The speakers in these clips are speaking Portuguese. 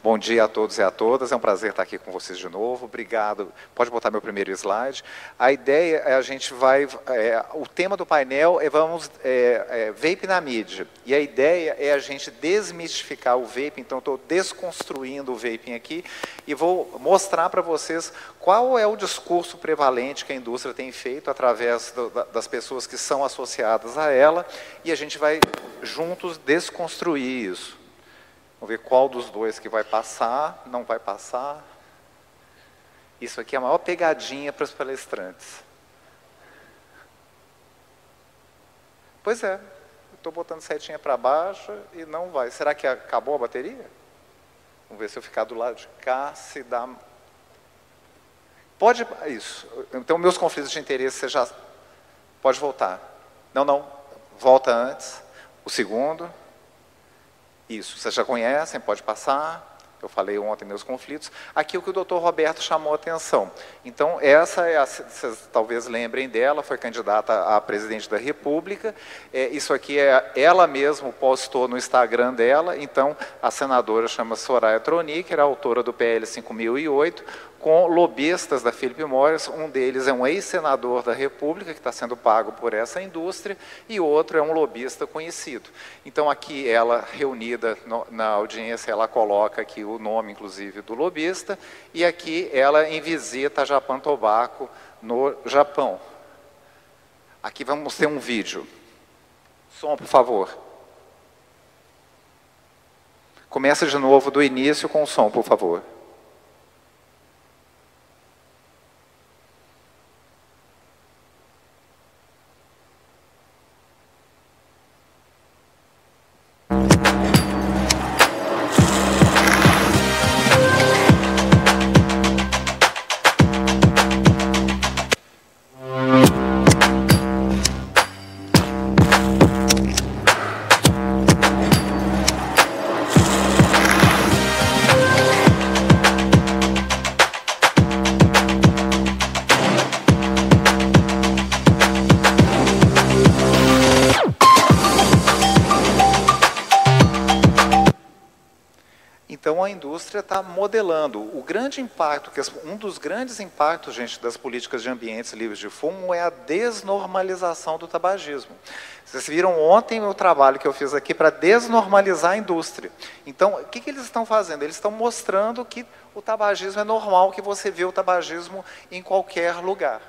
Bom dia a todos e a todas, é um prazer estar aqui com vocês de novo, obrigado. Pode botar meu primeiro slide. A ideia é a gente vai, o tema do painel é vape na mídia. E a ideia é a gente desmistificar o vape, então estou desconstruindo o vaping aqui e vou mostrar para vocês qual é o discurso prevalente que a indústria tem feito através das pessoas que são associadas a ela e a gente vai juntos desconstruir isso. Vamos ver qual dos dois que vai passar, não vai passar. Isso aqui é a maior pegadinha para os palestrantes. Pois é, estou botando setinha para baixo e não vai. Será que acabou a bateria? Vamos ver se eu ficar do lado de cá, se dá... Pode, isso. Então, meus conflitos de interesse, você já... Pode voltar. Não, volta antes. O segundo... Isso, vocês já conhecem, pode passar. Eu falei ontem meus conflitos. Aqui o que o doutor Roberto chamou a atenção. Então, essa é vocês talvez lembrem dela, foi candidata a presidente da República. Isso aqui ela mesma postou no Instagram dela. Então, a senadora chama Soraya Tronic, era autora do PL 5008, com lobistas da Philip Morris. Um deles é um ex-senador da República, que está sendo pago por essa indústria, e outro é um lobista conhecido. Então, aqui ela, reunida na audiência, ela coloca aqui o nome, inclusive, do lobista, e aqui ela em visita a Japan Tobacco, no Japão. Aqui vamos ter um vídeo. Som, por favor. Começa de novo do início com o som, por favor. Então, a indústria está modelando. O grande impacto, um dos grandes impactos, gente, das políticas de ambientes livres de fumo é a desnormalização do tabagismo. Vocês viram ontem o trabalho que eu fiz aqui para desnormalizar a indústria. Então, o que eles estão fazendo? Eles estão mostrando que o tabagismo é normal, que você vê o tabagismo em qualquer lugar.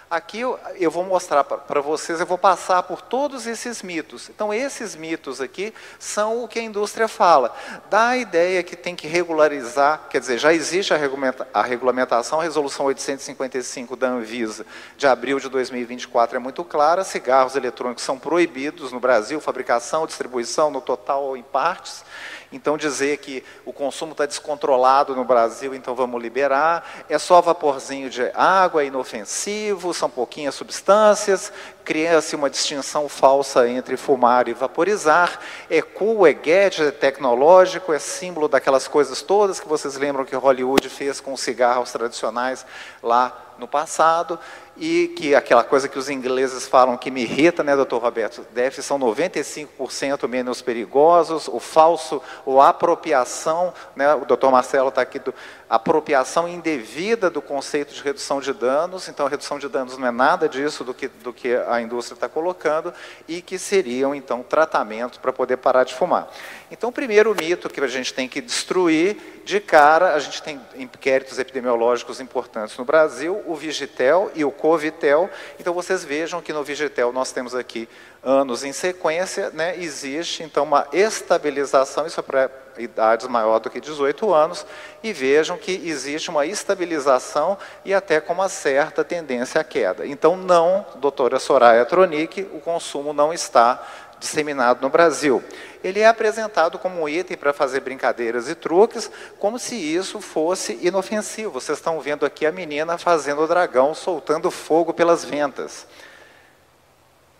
Aqui eu vou mostrar para vocês, eu vou passar por todos esses mitos. Então, esses mitos aqui são o que a indústria fala. Dá a ideia que tem que regularizar, quer dizer, já existe a regulamentação, a resolução 855 da Anvisa, de abril de 2024, é muito clara, cigarros eletrônicos são proibidos no Brasil, fabricação, distribuição, no total ou em partes. Então, dizer que o consumo está descontrolado no Brasil, então vamos liberar, é só vaporzinho de água, é inofensivo, são pouquinhas substâncias, cria-se uma distinção falsa entre fumar e vaporizar, é cool, é gadget, é tecnológico, é símbolo daquelas coisas todas que vocês lembram que Hollywood fez com os cigarros tradicionais lá no passado, e que aquela coisa que os ingleses falam que me irrita, né, doutor Roberto? São 95% menos perigosos, o falso, ou a apropriação, né, o doutor Marcelo está aqui, apropriação indevida do conceito de redução de danos. Então, a redução de danos não é nada disso do que a indústria está colocando, e que seriam, então, tratamentos para poder parar de fumar. Então, o primeiro mito que a gente tem que destruir, de cara, a gente tem inquéritos epidemiológicos importantes no Brasil, o Vigitel e o Covitel. Então, vocês vejam que no Vigitel nós temos aqui anos em sequência, né, existe, então, uma estabilização, isso é para idades maior do que 18 anos, e vejam que existe uma estabilização e até com uma certa tendência à queda. Então, não, doutora Soraya Tronic, o consumo não está disseminado no Brasil. Ele é apresentado como um item para fazer brincadeiras e truques, como se isso fosse inofensivo. Vocês estão vendo aqui a menina fazendo o dragão, soltando fogo pelas ventas.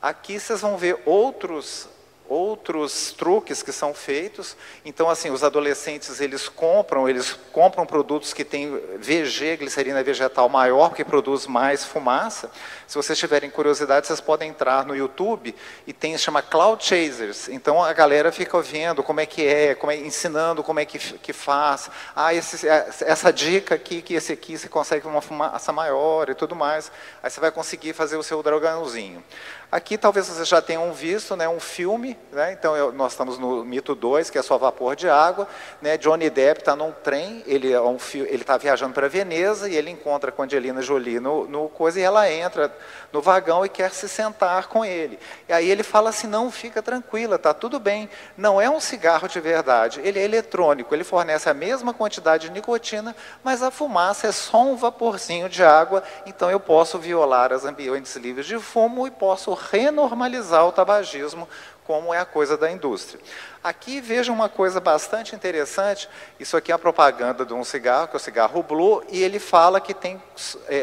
Aqui vocês vão ver outros outros truques que são feitos. Então, assim, os adolescentes, eles compram produtos que têm VG, glicerina vegetal maior, porque produz mais fumaça. Se vocês tiverem curiosidade, vocês podem entrar no YouTube e chama Cloud Chasers. Então, a galera fica vendo como é que ensinando como é que faz. Essa dica aqui, que esse aqui você consegue uma fumaça maior e tudo mais. Aí você vai conseguir fazer o seu dragãozinho. Aqui talvez vocês já tenham visto, né, um filme, né, então nós estamos no Mito 2, que é só vapor de água, né, Johnny Depp está num trem, ele está viajando para Veneza e ele encontra com a Angelina Jolie no coisa e ela entra no vagão e quer se sentar com ele. E aí ele fala assim, não, fica tranquila, está tudo bem, não é um cigarro de verdade, ele é eletrônico, ele fornece a mesma quantidade de nicotina, mas a fumaça é só um vaporzinho de água, então eu posso violar as ambientes livres de fumo e posso renormalizar o tabagismo, como é a coisa da indústria. Aqui vejam uma coisa bastante interessante, isso aqui é a propaganda de um cigarro, que é o cigarro Blue, e ele fala que tem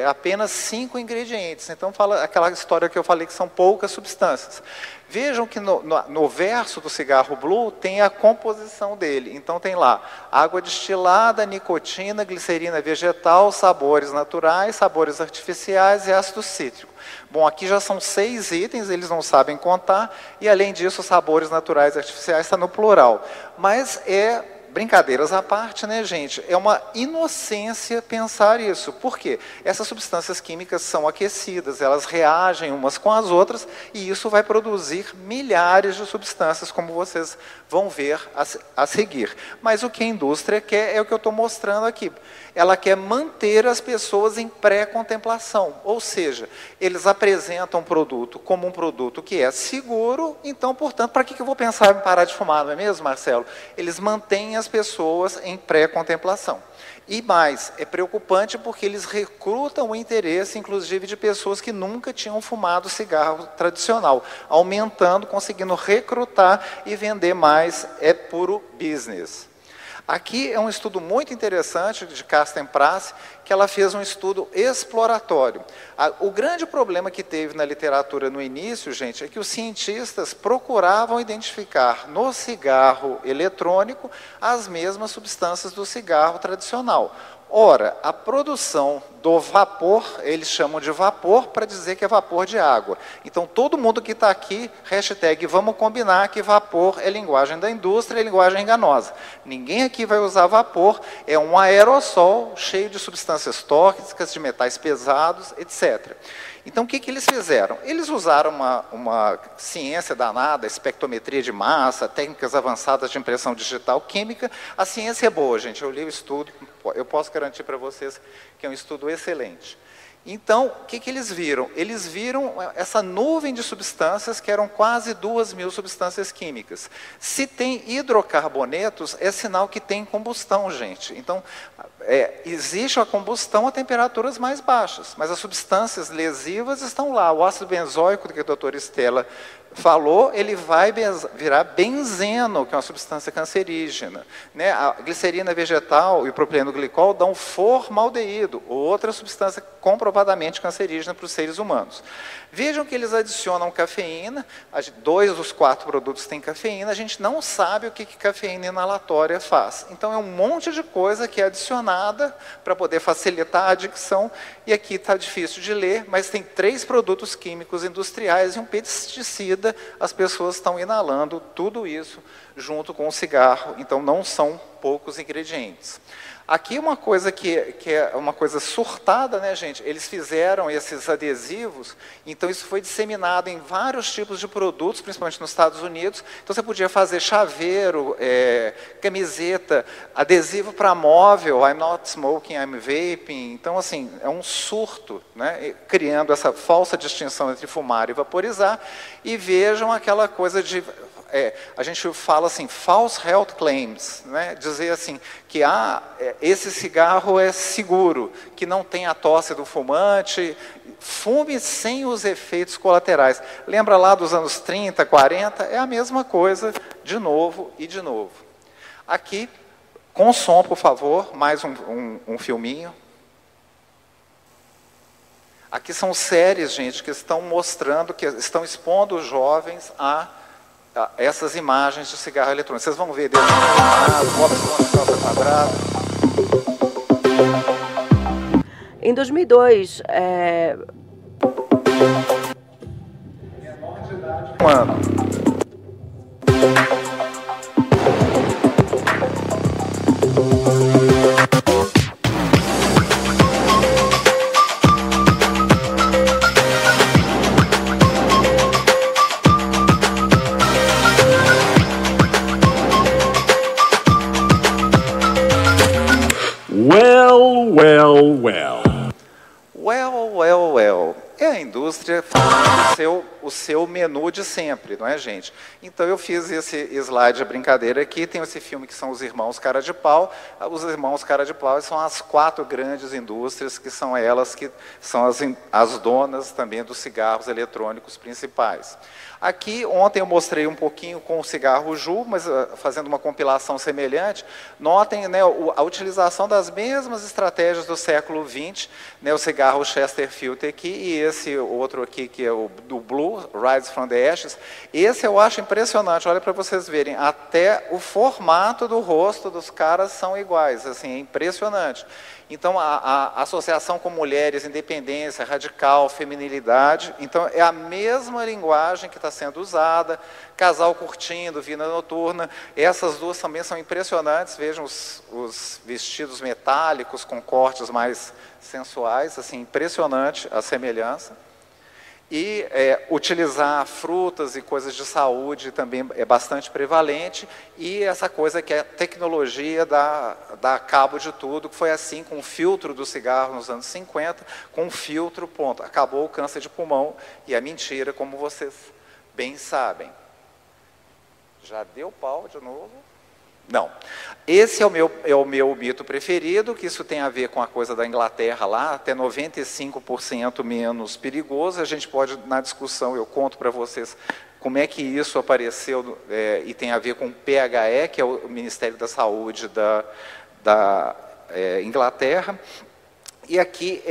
apenas 5 ingredientes, então fala aquela história que eu falei que são poucas substâncias. Vejam que no verso do cigarro Blue tem a composição dele, então tem lá água destilada, nicotina, glicerina vegetal, sabores naturais, sabores artificiais e ácido cítrico. Bom, aqui já são 6 itens, eles não sabem contar, e além disso, sabores naturais e artificiais está no plural. Mas brincadeiras à parte, né, gente? É uma inocência pensar isso. Por quê? Essas substâncias químicas são aquecidas, elas reagem umas com as outras, e isso vai produzir milhares de substâncias, como vocês vão ver a seguir. Mas o que a indústria quer é o que eu estou mostrando aqui. Ela quer manter as pessoas em pré-contemplação, ou seja, eles apresentam um produto como um produto que é seguro, então, portanto, para que eu vou pensar em parar de fumar, não é mesmo, Marcelo? Eles mantêm as pessoas em pré-contemplação. E mais, é preocupante porque eles recrutam o interesse, inclusive, de pessoas que nunca tinham fumado cigarro tradicional, aumentando, conseguindo recrutar e vender mais, é puro business. Aqui é um estudo muito interessante de Carsten Prass, que ela fez um estudo exploratório. O grande problema que teve na literatura no início, gente, é que os cientistas procuravam identificar no cigarro eletrônico as mesmas substâncias do cigarro tradicional. Ora, a produção do vapor, eles chamam de vapor para dizer que é vapor de água. Então, todo mundo que está aqui, hashtag vamos combinar que vapor é linguagem da indústria, é linguagem enganosa. Ninguém aqui vai usar vapor, é um aerossol cheio de substâncias tóxicas, de metais pesados, etc. Então, o que eles fizeram? Eles usaram uma ciência danada, espectrometria de massa, técnicas avançadas de impressão digital química. A ciência é boa, gente. Eu li o estudo, eu posso garantir para vocês que é um estudo excelente. Então, o que eles viram? Eles viram essa nuvem de substâncias, que eram quase 2.000 substâncias químicas. Se tem hidrocarbonetos, é sinal que tem combustão, gente. Então, existe a combustão a temperaturas mais baixas, mas as substâncias lesivas estão lá. O ácido benzoico, que a doutora Estela falou, ele vai virar benzeno, que é uma substância cancerígena. Né? A glicerina vegetal e o propileno glicol dão formaldeído, outra substância comprovadamente cancerígena para os seres humanos. Vejam que eles adicionam cafeína, 2 dos 4 produtos têm cafeína, a gente não sabe o que cafeína inalatória faz. Então é um monte de coisa que é adicionada para poder facilitar a adicção, e aqui está difícil de ler, mas tem 3 produtos químicos industriais e um pesticida, as pessoas estão inalando tudo isso junto com o cigarro, então não são poucos ingredientes. Aqui uma coisa que é uma coisa surtada, né, gente? Eles fizeram esses adesivos, então isso foi disseminado em vários tipos de produtos, principalmente nos Estados Unidos. Então você podia fazer chaveiro, camiseta, adesivo para móvel, I'm not smoking, I'm vaping. Então, assim, é um surto, né? Criando essa falsa distinção entre fumar e vaporizar. E vejam aquela coisa de... a gente fala assim, false health claims, né? Dizer assim, que esse cigarro é seguro, que não tem a tosse do fumante, fume sem os efeitos colaterais. Lembra lá dos anos 30, 40? É a mesma coisa, de novo e de novo. Aqui, com som, por favor, mais um filminho. Aqui são séries, gente, que estão mostrando, que estão expondo os jovens a essas imagens de cigarro eletrônico. Vocês vão ver dedo quadrado, Bob Esponja calça quadrada. Em 2002, Mano. Well, well, well. Well, well, well. É a indústria fazendo o seu menu de sempre, não é, gente? Então eu fiz esse slide de brincadeira aqui, tem esse filme que são os irmãos Cara de Pau. Os irmãos Cara de Pau são as 4 grandes indústrias, que são elas que são as donas também dos cigarros eletrônicos principais. Aqui, ontem eu mostrei um pouquinho com o cigarro Ju, mas fazendo uma compilação semelhante. Notem, né, a utilização das mesmas estratégias do século XX, né, o cigarro Chesterfield aqui e esse outro aqui, que é o do Blue, Rise from the Ashes. Esse eu acho impressionante, olha para vocês verem, até o formato do rosto dos caras são iguais, assim, é impressionante. Então, a associação com mulheres, independência, radical, feminilidade, então é a mesma linguagem que está sendo usada, casal curtindo, vida noturna, essas duas também são impressionantes, vejam os vestidos metálicos com cortes mais sensuais, assim, impressionante a semelhança. E utilizar frutas e coisas de saúde também é bastante prevalente, e essa coisa que a tecnologia dá cabo de tudo, que foi assim com o filtro do cigarro nos anos 50, com o filtro, ponto, acabou o câncer de pulmão, e a mentira, como vocês bem sabem. Já deu pau de novo? Não. Esse é o meu mito preferido, que isso tem a ver com a coisa da Inglaterra lá, até 95% menos perigoso. A gente pode, na discussão, eu conto para vocês como é que isso apareceu e tem a ver com o PHE, que é o Ministério da Saúde da Inglaterra. E aqui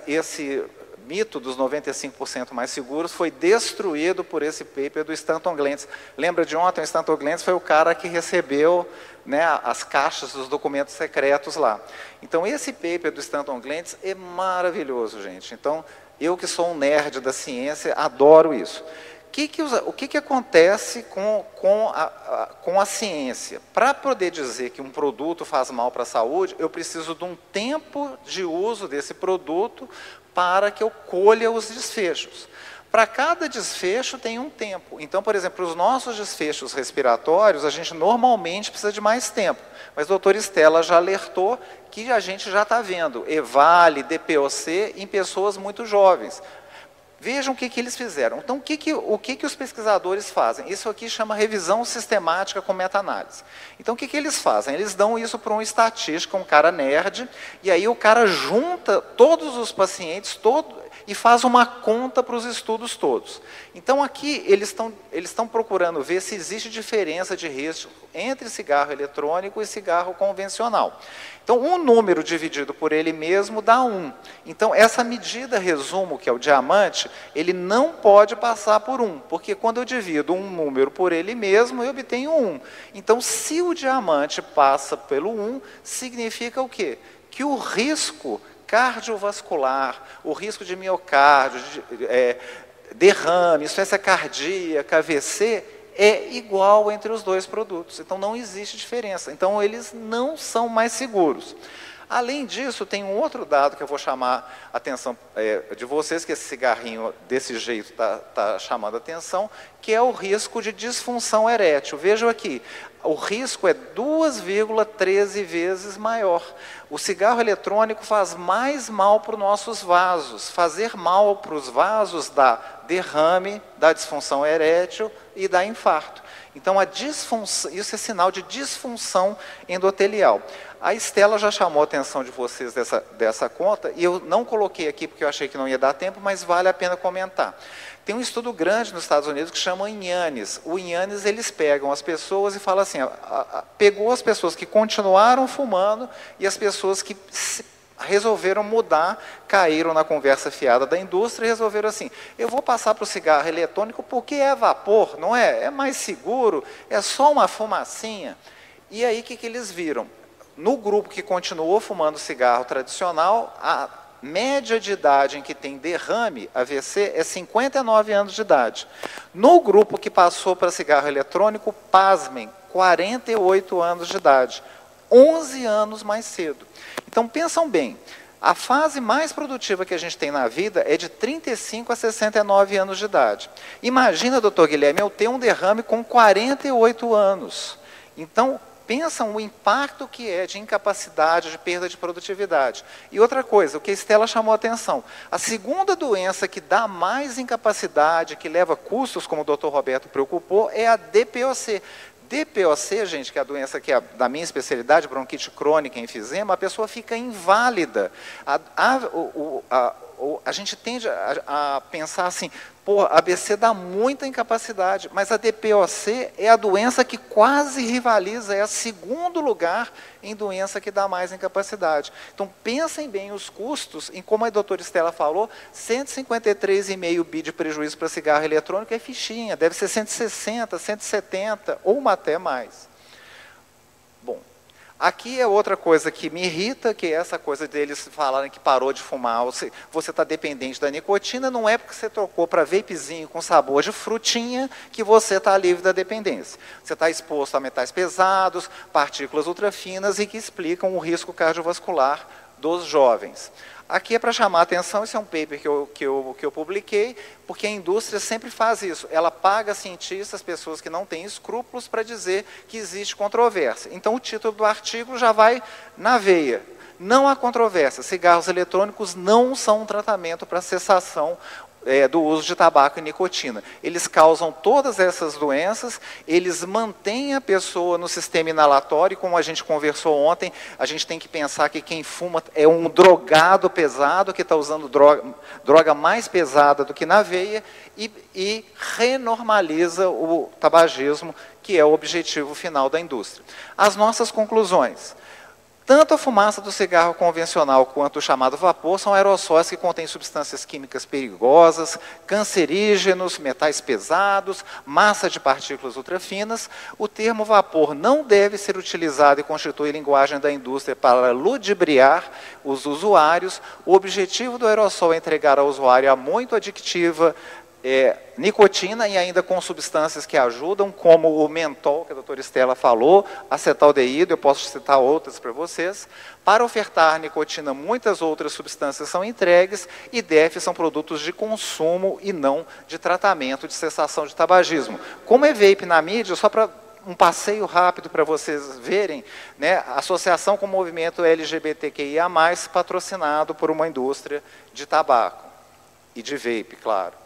esse mito dos 95% mais seguros foi destruído por esse paper do Stanton Glantz. Lembra de ontem? O Stanton Glantz foi o cara que recebeu, né, as caixas dos documentos secretos lá. Então, esse paper do Stanton Glantz é maravilhoso, gente. Então, eu que sou um nerd da ciência, adoro isso. O que acontece com a ciência? Para poder dizer que um produto faz mal para a saúde, eu preciso de um tempo de uso desse produto para que eu colha os desfechos. Para cada desfecho tem um tempo. Então, por exemplo, os nossos desfechos respiratórios, a gente normalmente precisa de mais tempo. Mas a doutora Estela já alertou que a gente já está vendo EVALI, DPOC em pessoas muito jovens. Vejam o que eles fizeram. Então, o que os pesquisadores fazem? Isso aqui chama revisão sistemática com meta-análise. Então, o que eles fazem? Eles dão isso para um estatístico, um cara nerd, e aí o cara junta todos os pacientes, e faz uma conta para os estudos todos. Então, aqui, eles estão procurando ver se existe diferença de risco entre cigarro eletrônico e cigarro convencional. Então, um número dividido por ele mesmo dá 1. Então, essa medida resumo, que é o diamante, ele não pode passar por 1, porque quando eu divido um número por ele mesmo, eu obtenho 1. Então, se o diamante passa pelo 1, significa o quê? Que o risco cardiovascular, o risco de miocárdio, derrame, insuficiência cardíaca, AVC, é igual entre os dois produtos. Então, não existe diferença. Então, eles não são mais seguros. Além disso, tem um outro dado que eu vou chamar a atenção de vocês, que esse cigarrinho desse jeito está chamando a atenção, que é o risco de disfunção erétil. Vejam aqui, o risco é 2,13 vezes maior. O cigarro eletrônico faz mais mal para os nossos vasos. Fazer mal para os vasos dá derrame, dá disfunção erétil e dá infarto. Então, isso é sinal de disfunção endotelial. A Estela já chamou a atenção de vocês dessa conta, e eu não coloquei aqui porque eu achei que não ia dar tempo, mas vale a pena comentar. Tem um estudo grande nos Estados Unidos que chama INHANES. O INHANES, eles pegam as pessoas e falam assim, pegou as pessoas que continuaram fumando e as pessoas que resolveram mudar, caíram na conversa fiada da indústria e resolveram assim, eu vou passar para o cigarro eletrônico porque é vapor, não é? É mais seguro, é só uma fumacinha. E aí o que eles viram? No grupo que continuou fumando cigarro tradicional, a média de idade em que tem derrame, AVC, é 59 anos de idade. No grupo que passou para cigarro eletrônico, pasmem, 48 anos de idade, 11 anos mais cedo. Então, pensam bem, a fase mais produtiva que a gente tem na vida é de 35 a 69 anos de idade. Imagina, doutor Guilherme, eu ter um derrame com 48 anos. Então, pensam o impacto que é de incapacidade, de perda de produtividade. E outra coisa, o que a Estela chamou a atenção, a segunda doença que dá mais incapacidade, que leva custos, como o doutor Roberto preocupou, é a DPOC. DPOC, gente, que é a doença que é da minha especialidade, bronquite crônica e enfisema, a pessoa fica inválida. A gente tende a pensar assim, pô, a ABC dá muita incapacidade, mas a DPOC é a doença que quase rivaliza, é a segundo lugar em doença que dá mais incapacidade. Então, pensem bem os custos, em como a doutora Estela falou, 153,5 bi de prejuízo para cigarro eletrônico é fichinha, deve ser 160, 170 ou até mais. Bom, aqui é outra coisa que me irrita, que é essa coisa deles falarem que parou de fumar, você está dependente da nicotina, não é porque você trocou para vapezinho com sabor de frutinha que você está livre da dependência. Você está exposto a metais pesados, partículas ultrafinas e que explicam o risco cardiovascular dos jovens. Aqui é para chamar a atenção, esse é um paper que eu publiquei, porque a indústria sempre faz isso. Ela paga cientistas, pessoas que não têm escrúpulos, para dizer que existe controvérsia. Então, o título do artigo já vai na veia. Não há controvérsia. Cigarros eletrônicos não são um tratamento para cessação do uso de tabaco e nicotina. Eles causam todas essas doenças, eles mantêm a pessoa no sistema inalatório, como a gente conversou ontem, a gente tem que pensar que quem fuma é um drogado pesado, que está usando droga mais pesada do que na veia, e renormaliza o tabagismo, que é o objetivo final da indústria. As nossas conclusões. Tanto a fumaça do cigarro convencional quanto o chamado vapor são aerossóis que contêm substâncias químicas perigosas, cancerígenos, metais pesados, massa de partículas ultrafinas. O termo vapor não deve ser utilizado e constitui linguagem da indústria para ludibriar os usuários. O objetivo do aerossol é entregar ao usuário a muito adictiva nicotina e ainda com substâncias que ajudam, como o mentol, que a doutora Estela falou, acetaldeído, eu posso citar outras para vocês. Para ofertar nicotina, muitas outras substâncias são entregues e DEF são produtos de consumo e não de tratamento de cessação de tabagismo. Como é vape na mídia, só para um passeio rápido para vocês verem, né, a associação com o movimento LGBTQIA+, patrocinado por uma indústria de tabaco e de vape, claro.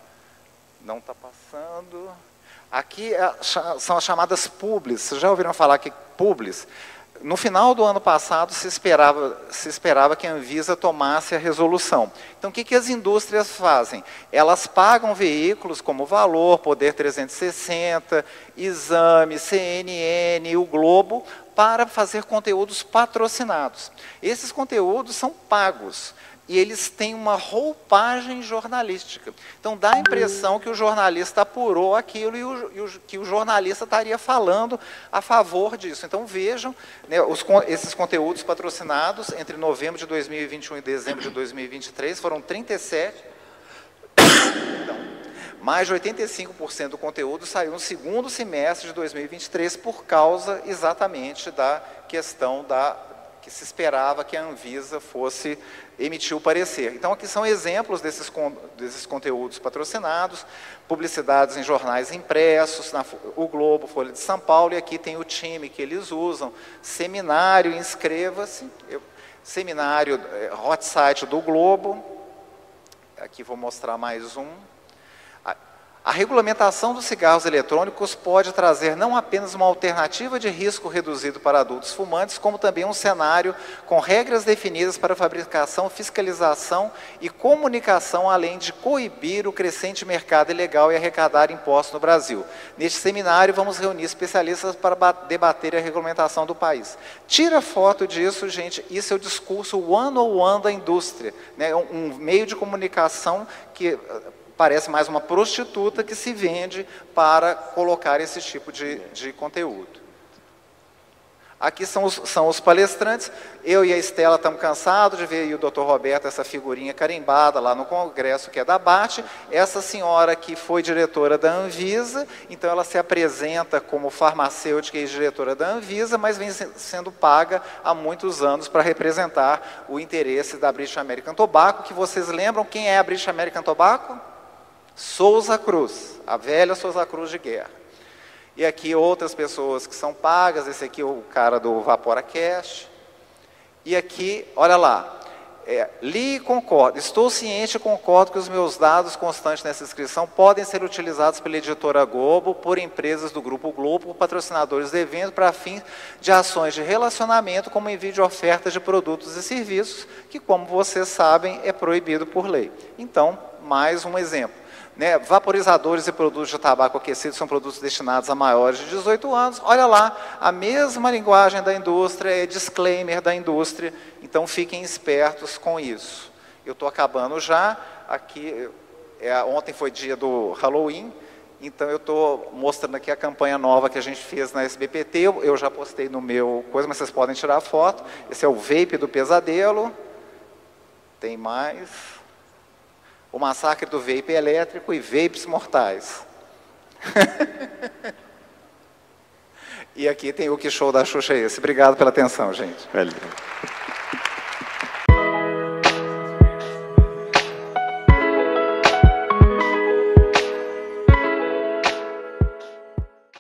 Não está passando. Aqui são as chamadas publis. Vocês já ouviram falar que publis? No final do ano passado se esperava que a Anvisa tomasse a resolução. Então, o que as indústrias fazem? Elas pagam veículos como Valor, Poder 360, Exame, CNN, o Globo, para fazer conteúdos patrocinados. Esses conteúdos são pagos. E eles têm uma roupagem jornalística. Então, dá a impressão que o jornalista apurou aquilo e que o jornalista estaria falando a favor disso. Então, vejam, né, esses conteúdos patrocinados entre novembro de 2021 e dezembro de 2023, foram 37. Mais de 85% do conteúdo saiu no segundo semestre de 2023 por causa exatamente da questão que se esperava que a Anvisa fosse emitir o parecer. Então, aqui são exemplos desses conteúdos patrocinados, publicidades em jornais impressos, o Globo, Folha de São Paulo, e aqui tem o time que eles usam, seminário, inscreva-se, seminário, hot site do Globo, aqui vou mostrar mais um. A regulamentação dos cigarros eletrônicos pode trazer não apenas uma alternativa de risco reduzido para adultos fumantes, como também um cenário com regras definidas para fabricação, fiscalização e comunicação, além de coibir o crescente mercado ilegal e arrecadar impostos no Brasil. Neste seminário, vamos reunir especialistas para debater a regulamentação do país. Tira foto disso, gente, isso é o discurso one-on-one da indústria, né? Um meio de comunicação que parece mais uma prostituta que se vende para colocar esse tipo de conteúdo. Aqui são os palestrantes. Eu e a Estela estamos cansados de ver aí o Dr. Roberto, essa figurinha carimbada lá no congresso, que é da BAT. Essa senhora que foi diretora da Anvisa, então ela se apresenta como farmacêutica e diretora da Anvisa, mas vem sendo paga há muitos anos para representar o interesse da British American Tobacco, que vocês lembram quem é a British American Tobacco? Souza Cruz, a velha Souza Cruz de guerra. E aqui outras pessoas que são pagas, esse aqui é o cara do VaporaCast. E aqui, olha lá, li e concordo, estou ciente e concordo que os meus dados constantes nessa inscrição podem ser utilizados pela editora Globo, por empresas do Grupo Globo, por patrocinadores do evento, para fins de ações de relacionamento, como envio de ofertas de produtos e serviços, que, como vocês sabem, é proibido por lei. Então, mais um exemplo. Né, vaporizadores e produtos de tabaco aquecido são produtos destinados a maiores de 18 anos. Olha lá, a mesma linguagem da indústria, é disclaimer da indústria, então fiquem espertos com isso. Eu estou acabando já, aqui, ontem foi dia do Halloween, então eu estou mostrando aqui a campanha nova que a gente fez na SBPT, eu já postei no meu coisa, mas vocês podem tirar a foto. Esse é o vape do pesadelo, tem mais... O massacre do vape elétrico e vapes mortais. E aqui tem o que show da Xuxa esse. Obrigado pela atenção, gente. Valeu.